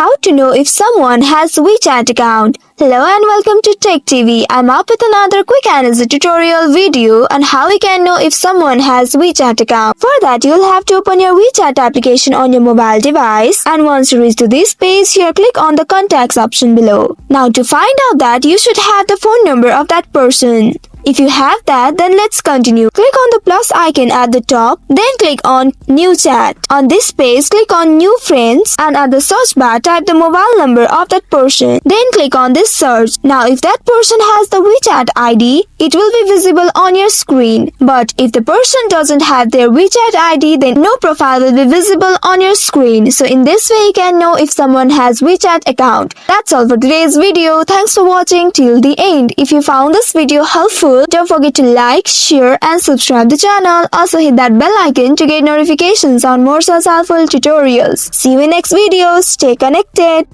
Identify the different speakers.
Speaker 1: How to know if someone has WeChat account. Hello and welcome to Tech TV. I'm up with another quick and easy tutorial video on how we can know if someone has WeChat account. For that, you'll have to open your WeChat application on your mobile device, and once you reach to this page, here click on the contacts option below. Now to find out that, you should have the phone number of that person. If you have that, then let's continue. Click on the plus icon at the top, then click on New Chat. On this page, click on New Friends, and at the search bar, type the mobile number of that person. Then click on this search. Now, if that person has the WeChat ID, it will be visible on your screen. But if the person doesn't have their WeChat ID, then no profile will be visible on your screen. So in this way, you can know if someone has WeChat account. That's all for today's video. Thanks for watching till the end. If you found this video helpful, don't forget to like, share and subscribe the channel. Also hit that bell icon to get notifications on more such helpful tutorials. See you in next video. Stay connected.